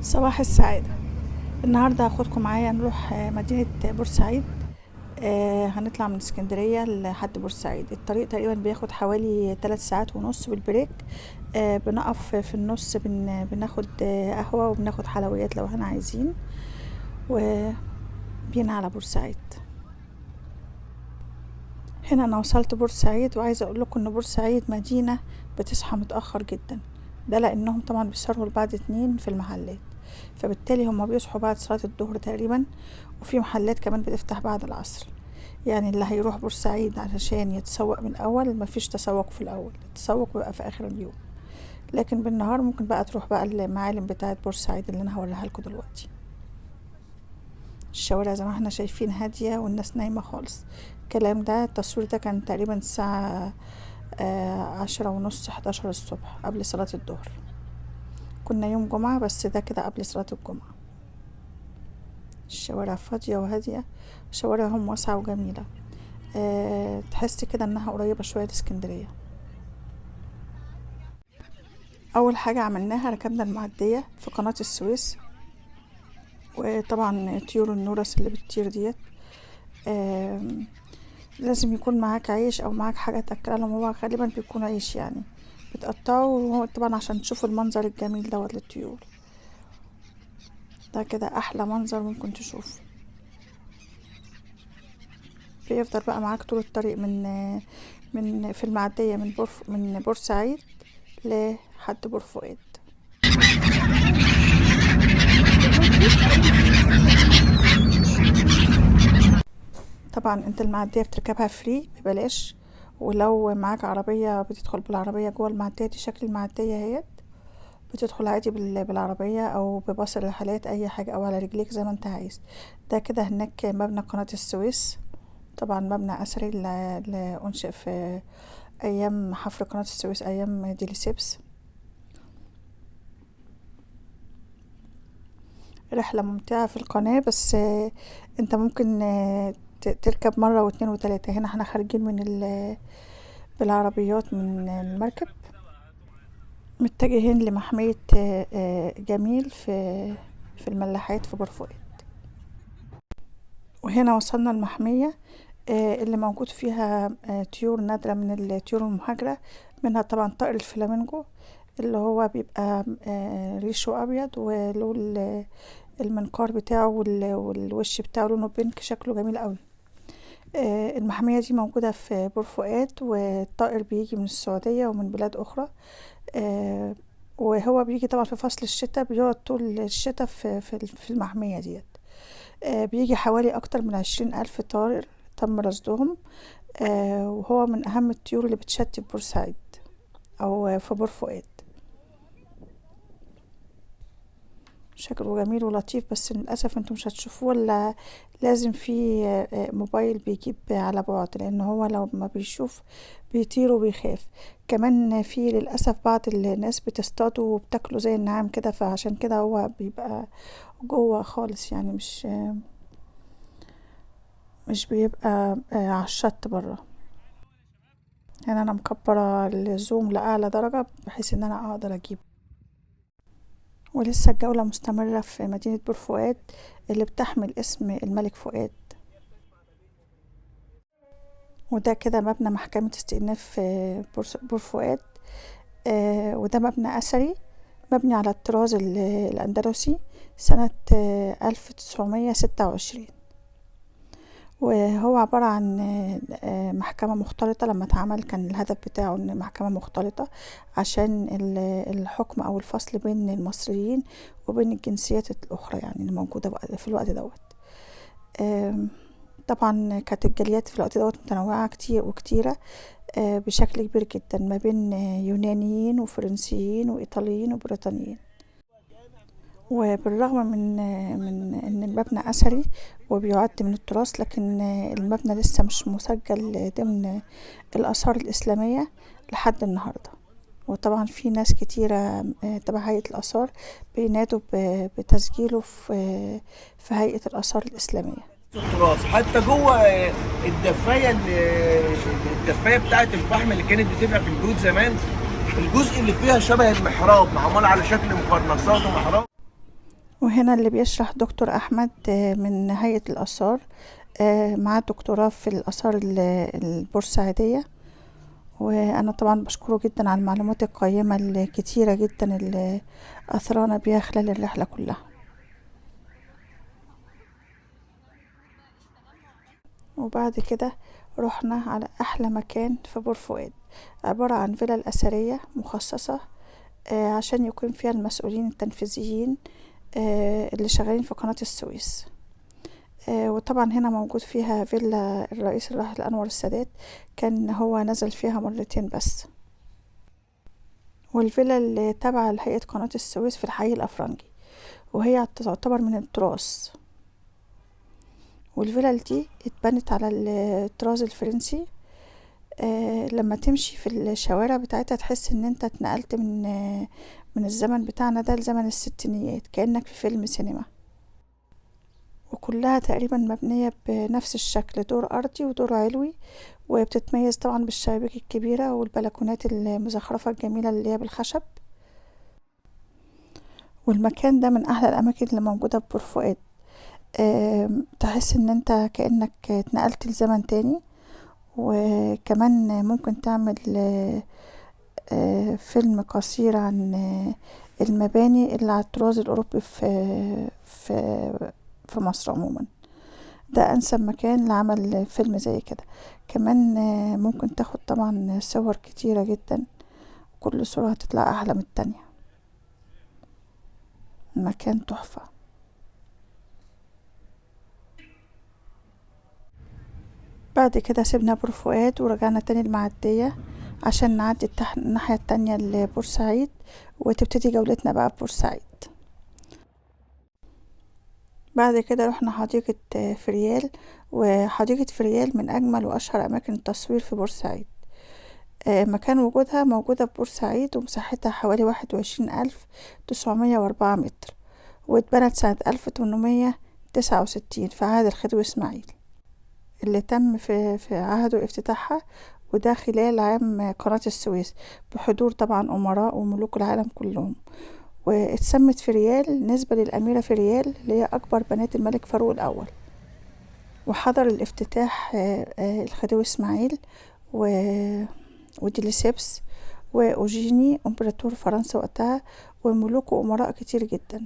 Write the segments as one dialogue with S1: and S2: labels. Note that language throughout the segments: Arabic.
S1: صباح السعادة. النهاردة هاخدكم معايا نروح مدينة بورسعيد. هنطلع من اسكندرية لحد بورسعيد. الطريق تقريبا بياخد حوالي 3 ساعات ونص بالبريك. بنقف في النص بناخد قهوة وبناخد حلويات لو احنا عايزين، وبينا على بورسعيد. هنا انا وصلت بورسعيد، وعايزة اقول لكم ان بورسعيد مدينة بتصحى متأخر جدا. ده لانهم طبعا بيسهروا لبعد 2 في المحلات، فبالتالي هما بيصحوا بعد صلاة الظهر تقريبا، وفي محلات كمان بتفتح بعد العصر. يعني اللي هيروح بورسعيد علشان يتسوق من الاول، مفيش تسوق في الاول، التسوق بيبقى في اخر اليوم. لكن بالنهار ممكن بقى تروح بقى المعالم بتاعت بورسعيد اللي انا هوريها لكم دلوقتي. الشوارع زي ما احنا شايفين هادية والناس نايمة خالص. الكلام ده التصوير ده كان تقريبا الساعة 10:30 11 الصبح قبل صلاة الظهر. كنا يوم جمعة، بس ده كده قبل صلاة الجمعة. الشوارع فاضية وهادية، شوارعهم واسعة وجميلة. تحس كده انها قريبة شوية لاسكندرية. اول حاجة عملناها ركبنا المعدية في قناة السويس، وطبعا طيور النورس اللي بتطير ديت. لازم يكون معاك عيش او معاك حاجة تاكلها لهم، هو غالبا بيكون عيش يعني بتقطعه، وهو طبعا عشان تشوفوا المنظر الجميل دوت للطيور. ده كده احلى منظر ممكن تشوفه. بيفضل بقى معاك طول الطريق من في المعدية من بورسعيد لحد بور فؤاد. طبعا انت المعدية بتركبها فري ببلاش، ولو معاك عربية بتدخل بالعربية جوه المعدية دي. شكل المعدية اهيت، بتدخل عادي بالعربية او بباص الرحلات اي حاجة، او على رجليك زي ما انت عايز. ده كده هناك مبنى قناة السويس، طبعا مبنى اثري اللي انشئ في ايام حفر قناة السويس ايام ديليسيبس. رحلة ممتعة في القناة، بس انت ممكن تركب مرة واتنين وتلاتة. هنا احنا خارجين بالعربيات من المركب، متجهين لمحمية جميل في الملاحات في بور فؤاد. وهنا وصلنا المحمية اللي موجود فيها طيور نادرة من الطيور المهاجرة، منها طبعا طائر الفلامينجو اللي هو بيبقى ريشه أبيض، وله المنقار بتاعه والوش بتاعه لونه بينك، شكله جميل قوي. المحمية دي موجودة في بور فؤاد، والطائر بيجي من السعودية ومن بلاد أخرى. وهو بيجي طبعا في فصل الشتاء، بيقعد طول الشتاء في المحمية ديت. بيجي حوالي أكتر من 20,000 طائر تم رصدهم. وهو من أهم الطيور اللي بتشتي في بورسعيد أو في بور فؤاد. شكله جميل ولطيف، بس للأسف انتم مش هتشوفوه الا لازم في موبايل بيجيب على بعد، لان هو لو ما بيشوف بيطير وبيخاف. كمان في للأسف بعض الناس بتصطاده وبتاكله زي النعام كده، فعشان كده هو بيبقى جوه خالص، يعني مش بيبقى على الشط برا. هنا انا مكبرة الزوم لأعلى درجة بحيث ان انا اقدر اجيبه. ولسه الجولة مستمرة في مدينة بور فؤاد اللي بتحمل اسم الملك فؤاد. وده كده مبنى محكمة استئناف بور فؤاد. وده مبنى أثري مبني على الطراز الأندلسي سنة 1926. وهو عبارة عن محكمة مختلطة. لما اتعمل كان الهدف بتاعه ان محكمة مختلطة عشان الحكم او الفصل بين المصريين وبين الجنسيات الاخرى، يعني اللي موجودة في الوقت دوت. طبعا كانت الجاليات في الوقت دوت متنوعة كتير وكتيرة بشكل كبير جدا، ما بين يونانيين وفرنسيين وايطاليين وبريطانيين. وبالرغم من ان المبنى اثري وبيعد من التراث، لكن المبنى لسه مش مسجل ضمن الاثار الاسلاميه لحد النهارده. وطبعا في ناس كتيره تبع هيئه الاثار بينادوا بتسجيله في هيئه الاثار الاسلاميه.
S2: التراث حتى جوه الدفايه بتاعه الفحم اللي كانت بتبقى في البيوت زمان، الجزء اللي فيها شبه المحراب معمول على شكل مقرنصات ومحراب.
S1: وهنا اللي بيشرح دكتور أحمد من هيئة الآثار، معاه دكتوراه في الآثار البورسعيدية. وأنا طبعا بشكره جدا على المعلومات القيمة الكتيرة جدا اللي أثرانا بيها خلال الرحلة كلها. وبعد كده رحنا على أحلى مكان في بور فؤاد، عبارة عن فيلا أثرية مخصصة عشان يكون فيها المسؤولين التنفيذيين اللي شغالين في قناة السويس. وطبعا هنا موجود فيها فيلا الرئيس الراحل أنور السادات، كان هو نزل فيها مرتين بس. والفيلا اللي تابعة لهيئة قناة السويس في الحي الأفرنجي، وهي تعتبر من التراث. والفيلا دي اتبنت على الطراز الفرنسي. لما تمشي في الشوارع بتاعتها تحس ان انت اتنقلت من الزمن بتاعنا ده لزمن الستينيات، كأنك في فيلم سينما. وكلها تقريبا مبنية بنفس الشكل، دور أرضي ودور علوي، وبتتميز طبعا بالشبابيك الكبيرة والبلكونات المزخرفة الجميلة اللي هي بالخشب. والمكان ده من أحلى الأماكن اللي موجودة في بور فؤاد. تحس ان انت كأنك اتنقلت لزمن تاني. وكمان ممكن تعمل فيلم قصير عن المباني اللي على الطراز الأوروبي في مصر عموما. ده أنسب مكان لعمل فيلم زي كده. كمان ممكن تاخد طبعا صور كتيرة جدا، كل صورة هتطلع أحلى من التانية. المكان تحفة. بعد كده سيبنا بور فؤاد ورجعنا تاني المعدية عشان نعدي الناحية التانية لبورسعيد، وتبتدي جولتنا بقى في بورسعيد. بعد كده رحنا حديقة فريال. وحديقة فريال من أجمل وأشهر أماكن التصوير في بورسعيد. مكان وجودها موجودة في بورسعيد، ومساحتها حوالي 21,904 متر، واتبنت سنة 1869 في عهد الخديوي إسماعيل، اللي تم في عهده افتتاحها، وده خلال عام قناة السويس، بحضور طبعا أمراء وملوك العالم كلهم. واتسمت فريال نسبة للأميرة فريال اللي هي أكبر بنات الملك فاروق الأول. وحضر الافتتاح الخديوي إسماعيل وديليسيبس وأوجيني إمبراطور فرنسا وقتها، وملوك وأمراء كتير جدا.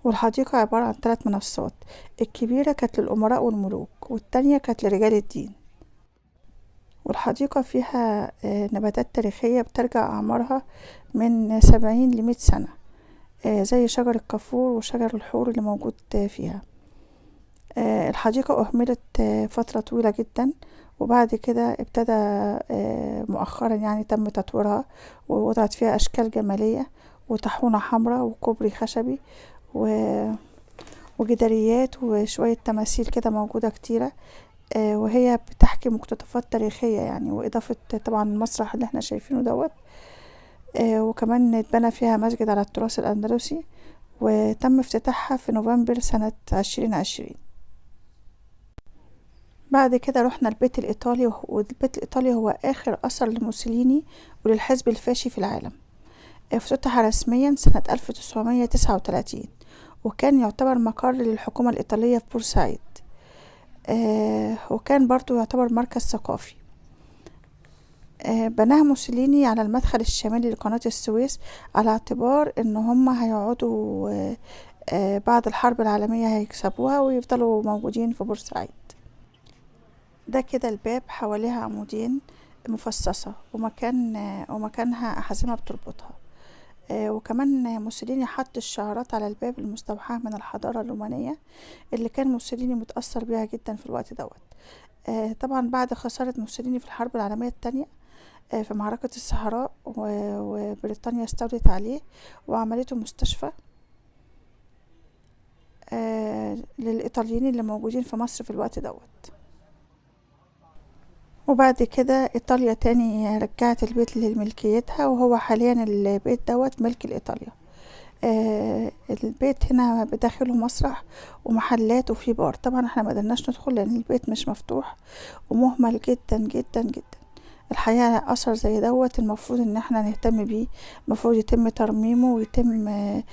S1: والحديقة عبارة عن 3 منصات، الكبيرة كانت للأمراء والملوك، والتانية كانت لرجال الدين. والحديقة فيها نباتات تاريخية بترجع أعمارها من 70 ل100 سنة، زي شجر الكافور وشجر الحور اللي موجود فيها. الحديقة أهملت فترة طويلة جدا، وبعد كده ابتدى مؤخرا يعني تم تطويرها، ووضعت فيها أشكال جمالية وطاحونة حمراء وكوبري خشبي وجداريات وشوية تماثيل كده موجودة كتيرة. وهي بتحكي مقتطفات تاريخية يعني، وإضافة طبعا المسرح اللي احنا شايفينه دوت. وكمان اتبنى فيها مسجد على التراث الأندلسي، وتم افتتاحها في نوفمبر سنة 2020. بعد كده رحنا البيت الإيطالي، والبيت الإيطالي هو آخر أثر لموسوليني وللحزب الفاشي في العالم. افتتح رسميا سنة 1939، وكان يعتبر مقر للحكومة الإيطالية في بورسعيد. وكان برضو يعتبر مركز ثقافي. بناها موسوليني على المدخل الشمالي لقناة السويس، على اعتبار ان هم هيقعدوا بعد الحرب العالمية هيكسبوها ويفضلوا موجودين في بورسعيد. ده كده الباب حواليها عمودين مفصصة، ومكانها أحزمة بتربطها. وكمان موسوليني حط الشعارات على الباب المستوحاة من الحضارة الرومانية، اللي كان موسوليني متأثر بيها جدا في الوقت دوت. طبعا بعد خسارة موسوليني في الحرب العالمية التانية في معركة الصحراء، وبريطانيا استولت عليه وعملته مستشفى للإيطاليين اللي موجودين في مصر في الوقت دوت. وبعد كده إيطاليا تاني رجعت البيت لملكيتها، وهو حاليا البيت دوت ملك لإيطاليا. البيت هنا بداخله مسرح ومحلات وفيه بار. طبعا احنا ما قدرناش ندخل لأن البيت مش مفتوح ومهمل جدا جدا جدا. الحقيقة أثر زي دوت المفروض ان احنا نهتم بيه، المفروض يتم ترميمه ويتم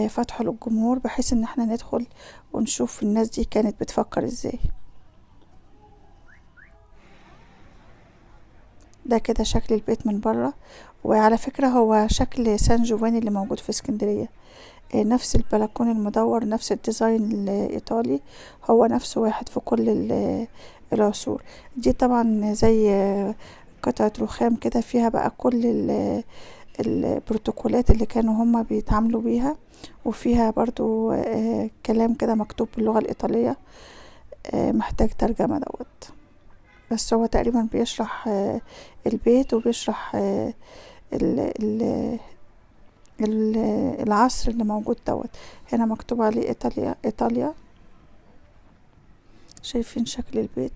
S1: فتحه للجمهور بحيث ان احنا ندخل ونشوف الناس دي كانت بتفكر ازاي. ده كده شكل البيت من بره، وعلى فكرة هو شكل سان جوفاني اللي موجود في اسكندرية، نفس البلكون المدور، نفس الديزاين الإيطالي، هو نفسه واحد في كل العصور دي. طبعا زي قطعة رخام كده فيها بقى كل البروتوكولات اللي كانوا هما بيتعاملوا بيها، وفيها برضو كلام كده مكتوب باللغة الإيطالية محتاج ترجمة دوت. بس هو تقريبا بيشرح البيت وبيشرح العصر اللي موجود دوت. هنا مكتوب عليه إيطاليا إيطاليا. شايفين شكل البيت؟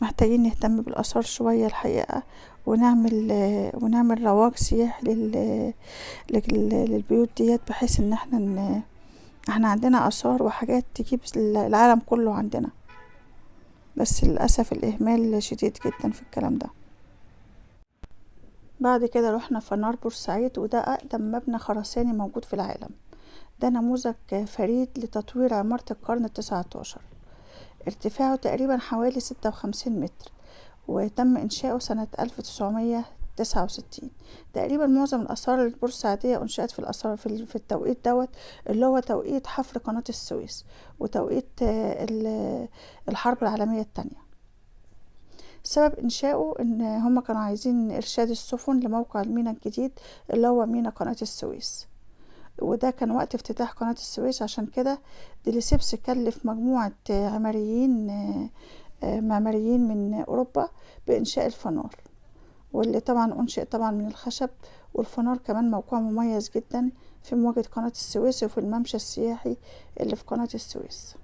S1: محتاجين نهتم بالآثار شوية الحقيقة، ونعمل رواج سياحي للبيوت ديت، بحيث ان احنا عندنا آثار وحاجات تجيب العالم كله عندنا، بس للأسف الإهمال شديد جدا في الكلام ده. بعد كده رحنا فنار بورسعيد، وده أقدم مبنى خرساني موجود في العالم. ده نموذج فريد لتطوير عمارة القرن ال19، ارتفاعه تقريبا حوالي 56 متر، وتم إنشاؤه سنة 1969. تقريبا معظم الآثار البورسعيدية أنشأت في التوقيت دوت، اللي هو توقيت حفر قناة السويس وتوقيت الحرب العالمية التانية. سبب إنشائه إن هما كانوا عايزين إرشاد السفن لموقع الميناء الجديد اللي هو ميناء قناة السويس، وده كان وقت افتتاح قناة السويس. عشان كده ديليسيبس كلف مجموعة معماريين من أوروبا بإنشاء الفنار، واللي طبعا أنشئ طبعا من الخشب. والفنار كمان موقع مميز جدا في مواجهة قناة السويس وفي الممشى السياحي اللي في قناة السويس.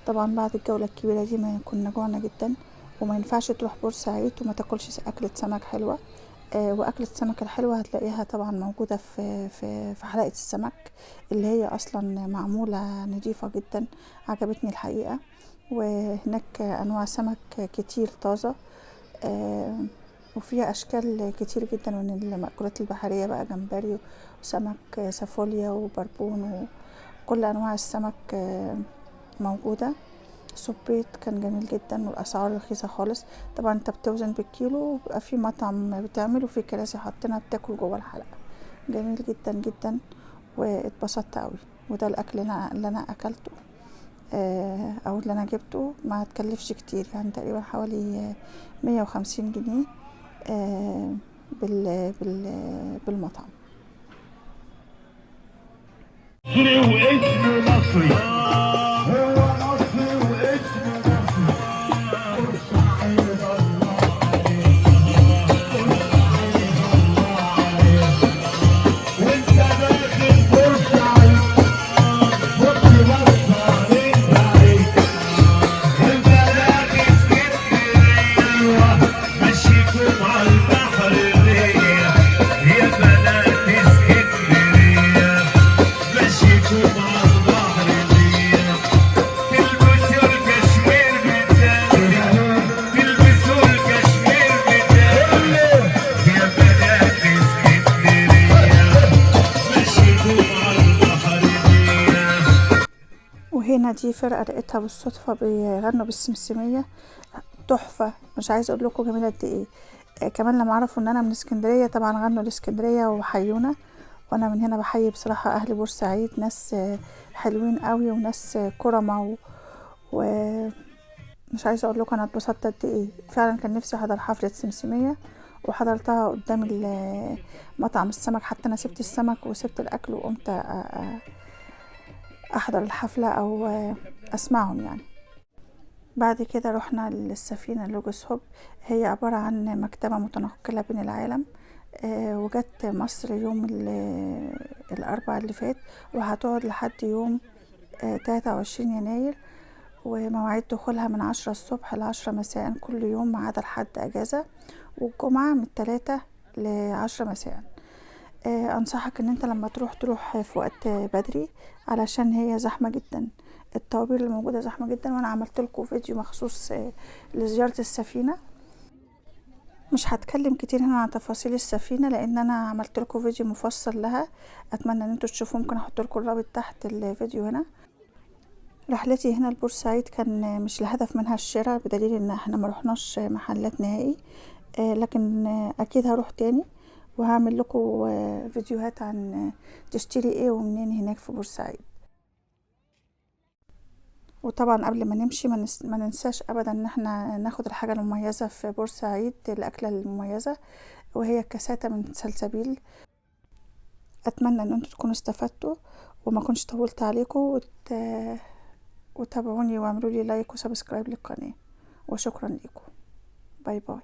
S1: طبعا بعد الجولة الكبيرة دي ما كنا جوعنا جدا، وما ينفعش تروح بورسعيد وما تاكلش أكلة سمك حلوة. وأكلة السمك الحلوة هتلاقيها طبعا موجودة في حلقة السمك اللي هي أصلا معمولة نظيفة جدا، عجبتني الحقيقة. وهناك أنواع سمك كتير طازة، وفيها أشكال كتير جدا من المأكولات البحرية، بقى جمبري وسمك سافوليا وبربون وكل أنواع السمك موجودة. السبيط كان جميل جدا والأسعار رخيصة خالص. طبعا انت بتوزن بالكيلو، وبقى في مطعم بتعمل وفي كراسي حاطينها بتاكل جوه الحلقة. جميل جدا جدا واتبسطت قوي. وده الأكل اللي أنا أكلته أو اللي أنا جبته، ما تكلفش كتير، يعني تقريبا حوالي 150 جنيه بالمطعم.
S3: مصري واسم مصري، هو مصري واسم مصري. بورسعيد الله عليك، بورسعيد الله عليك. وانت داخل بورسعيد بص بص عليك بعيد. وانت داخل اسكندرية مشيكم على البحر الريح، يا بنات اسكندرية مشيكم على البحر الريح. تلبسوا الكشمير بالدم، تلبسوا الكشمير بالدم، يا بنات اسكندرية مشيكم على البحر الريح.
S1: وهنا دي فرقة لقيتها بالصدفة بيغنوا بالسمسمية، تحفة، مش عايزة اقول لكم جميلة قد ايه. كمان لما عرفوا ان انا من اسكندرية طبعا غنوا الاسكندرية وحيونا. وانا من هنا بحيي بصراحة اهل بورسعيد، ناس حلوين قوي وناس كرمة، ومش عايزة اقول لكم انا اتبسطت قد ايه. فعلا كان نفسي احضر حفلة سمسمية، وحضرتها قدام مطعم السمك. حتى انا سبت السمك وسبت الاكل وقمت احضر الحفلة او اسمعهم يعني. بعد كده رحنا للسفينة لوجوس هوب، هي عبارة عن مكتبة متنقلة بين العالم. وجت مصر يوم الأربعاء اللي فات، وهتقعد لحد يوم 23 يناير. ومواعيد دخولها من 10 الصبح ل10 مساء كل يوم، ما عدا الحد أجازة، والجمعة من 3 ل10 مساء. انصحك ان انت لما تروح في وقت بدري، علشان هي زحمة جدا، الطوابير اللي موجودة زحمة جدا. وانا عملت لكم فيديو مخصوص لزيارة السفينة. مش هتكلم كتير هنا عن تفاصيل السفينة لان انا عملت لكم فيديو مفصل لها، اتمنى ان انتوا تشوفوه. ممكن احط لكم الرابط تحت الفيديو هنا. رحلتي هنا لبورسعيد كان مش الهدف منها الشراء، بدليل ان احنا ما رحناش محلات نهائي، لكن اكيد هروح تاني وهعمل لكم فيديوهات عن تشتري ايه ومنين هناك في بورسعيد. وطبعا قبل ما نمشي ما ننساش ابدا ان احنا ناخد الحاجة المميزة في بورسعيد، الاكلة المميزة وهي الكاساتا من سلسبيل. اتمنى ان انتوا تكونوا استفدتوا وما كنتش طولت عليكم، وتابعوني واعملوا لي لايك وسبسكرايب للقناة، وشكرا لكم. باي باي.